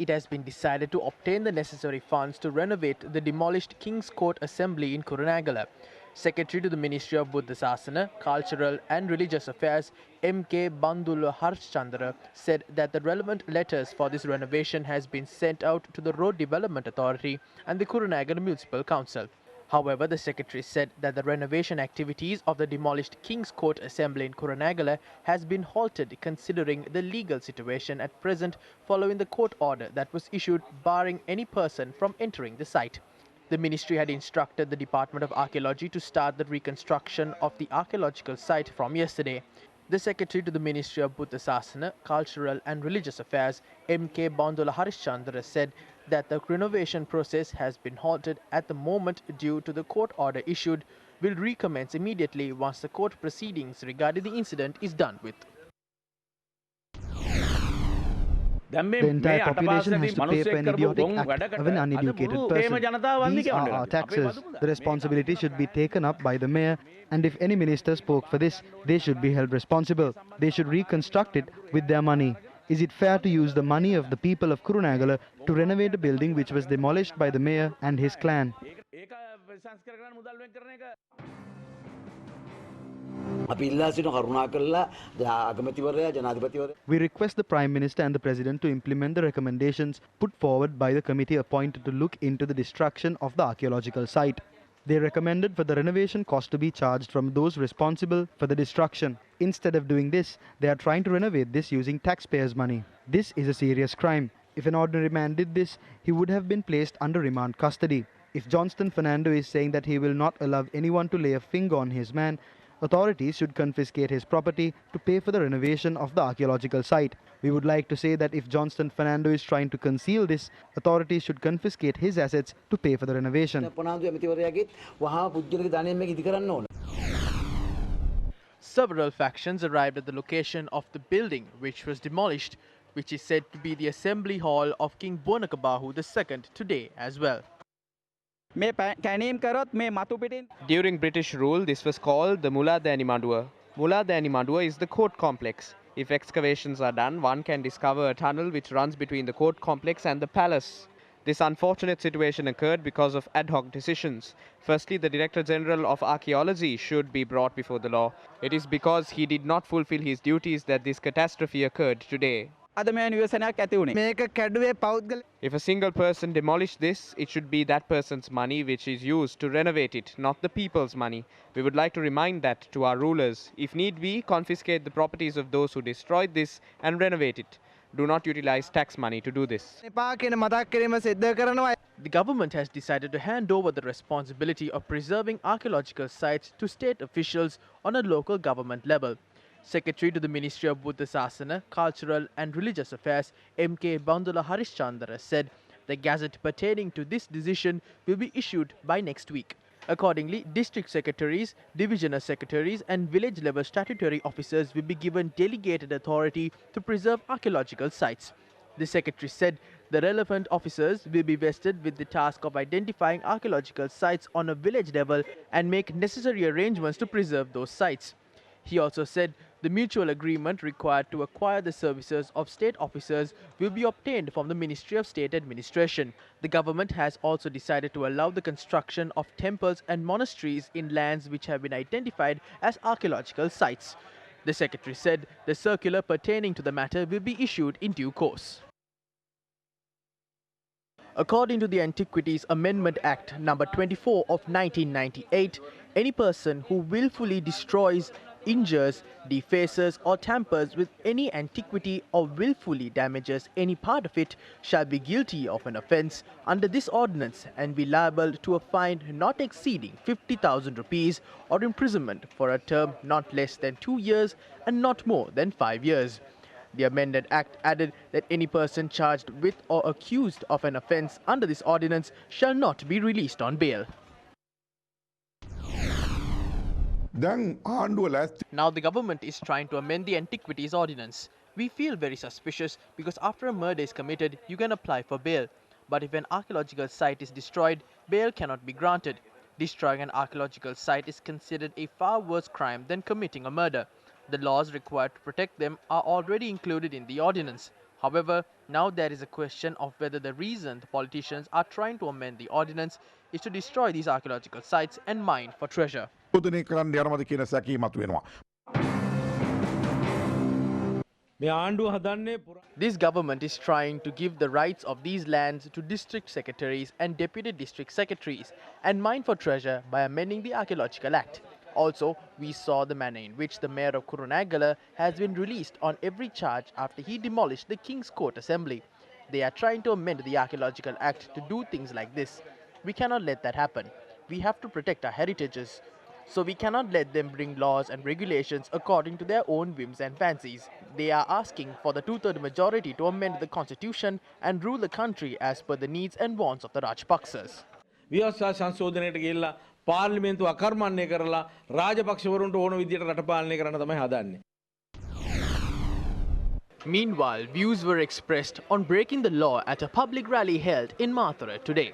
it has been decided to obtain the necessary funds to renovate the demolished King's Court Assembly in Kurunegala. Secretary to the Ministry of Buddha Sasana, Cultural and Religious Affairs, M.K. Bandula Harshchandra, said that the relevant letters for this renovation has been sent out to the Road Development Authority and the Kurunegala Municipal Council. However, the secretary said that the renovation activities of the demolished King's Court Assembly in Kurunegala has been halted considering the legal situation at present following the court order that was issued barring any person from entering the site. The ministry had instructed the Department of Archaeology to start the reconstruction of the archaeological site from yesterday. The Secretary to the Ministry of Buddha Sasana, Cultural and Religious Affairs, M.K. Bandula Harishchandra, said that the renovation process has been halted at the moment due to the court order issued, will recommence immediately once the court proceedings regarding the incident is done with. The entire population has to pay for an idiotic act of an uneducated person. These are our taxes. The responsibility should be taken up by the mayor, and if any minister spoke for this, they should be held responsible. They should reconstruct it with their money. Is it fair to use the money of the people of Kurunegala to renovate a building which was demolished by the mayor and his clan? We request the Prime Minister and the President to implement the recommendations put forward by the committee appointed to look into the destruction of the archaeological site. They recommended for the renovation cost to be charged from those responsible for the destruction. Instead of doing this, they are trying to renovate this using taxpayers' money. This is a serious crime. If an ordinary man did this, he would have been placed under remand custody. If Johnston Fernando is saying that he will not allow anyone to lay a finger on his man, authorities should confiscate his property to pay for the renovation of the archaeological site. We would like to say that if Johnston Fernando is trying to conceal this, authorities should confiscate his assets to pay for the renovation. Several factions arrived at the location of the building which was demolished, which is said to be the Assembly Hall of King Bonakabahu II today as well. During British rule, this was called the Mula Dani Madua. Mula Dani Madua is the court complex. If excavations are done, one can discover a tunnel which runs between the court complex and the palace. This unfortunate situation occurred because of ad hoc decisions. Firstly, the Director General of Archaeology should be brought before the law. It is because he did not fulfill his duties that this catastrophe occurred today. If a single person demolished this, it should be that person's money which is used to renovate it, not the people's money. We would like to remind that to our rulers. If need be, confiscate the properties of those who destroyed this and renovate it. Do not utilize tax money to do this. The government has decided to hand over the responsibility of preserving archaeological sites to state officials on a local government level. Secretary to the Ministry of Buddha Sasana, Cultural and Religious Affairs, M.K. Bandula Harishchandra, said the gazette pertaining to this decision will be issued by next week. Accordingly, district secretaries, divisional secretaries and village-level statutory officers will be given delegated authority to preserve archaeological sites. The secretary said the relevant officers will be vested with the task of identifying archaeological sites on a village level and make necessary arrangements to preserve those sites. He also said the mutual agreement required to acquire the services of state officers will be obtained from the Ministry of State Administration. The government has also decided to allow the construction of temples and monasteries in lands which have been identified as archaeological sites. The secretary said the circular pertaining to the matter will be issued in due course. According to the Antiquities Amendment Act number 24 of 1998, any person who willfully destroys, injures, defaces or tampers with any antiquity or willfully damages any part of it shall be guilty of an offence under this ordinance and be liable to a fine not exceeding 50,000 rupees or imprisonment for a term not less than 2 years and not more than 5 years. The amended act added that any person charged with or accused of an offence under this ordinance shall not be released on bail. Now the government is trying to amend the Antiquities Ordinance. We feel very suspicious because after a murder is committed, you can apply for bail. But if an archaeological site is destroyed, bail cannot be granted. Destroying an archaeological site is considered a far worse crime than committing a murder. The laws required to protect them are already included in the ordinance. However, Now there is a question of whether the reason the politicians are trying to amend the ordinance is to destroy these archaeological sites and mine for treasure. පුදුනේ කරන්න යනවද කියන සැකී මතුවෙනවා. මේ ආණ්ඩුව හදන්නේ This government is trying to give the rights of these lands to district secretaries and deputy district secretaries and mine for treasure by amending the Archaeological Act. Also, we saw the manner in which the mayor of Kurunegala has been released on every charge after he demolished the King's Court Assembly. They are trying to amend the Archaeological Act to do things like this. We cannot let that happen. We have to protect our heritages. So we cannot let them bring laws and regulations according to their own whims and fancies. They are asking for the two-third majority to amend the constitution and rule the country as per the needs and wants of the Rajpaksas. ව්‍යවස්ථා සංශෝධනයට ගිහිල්ලා පාර්ලිමේන්තුව අකර්මණ්‍ය කරලා රාජපක්ෂවරුන්ට ඕන විදියට රට පාලනය කරන්න තමයි හදන්නේ. Meanwhile, views were expressed on breaking the law at a public rally held in Mathura today.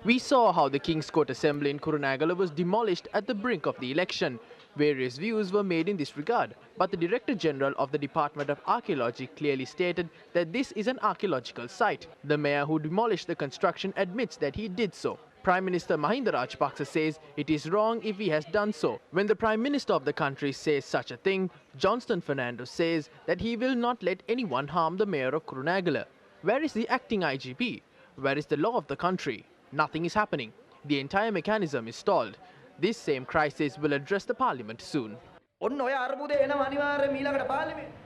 We saw how the King's Court Assembly in Kurunegala was demolished at the brink of the election. Various views were made in this regard, but the Director General of the Department of Archaeology clearly stated that this is an archaeological site. The mayor who demolished the construction admits that he did so. Prime Minister Mahinda Rajapaksa says it is wrong if he has done so. When the Prime Minister of the country says such a thing, Johnston Fernando says that he will not let anyone harm the mayor of Kurunegala. Where is the acting IGP? Where is the law of the country? Nothing is happening. The entire mechanism is stalled. This same crisis will address the parliament soon.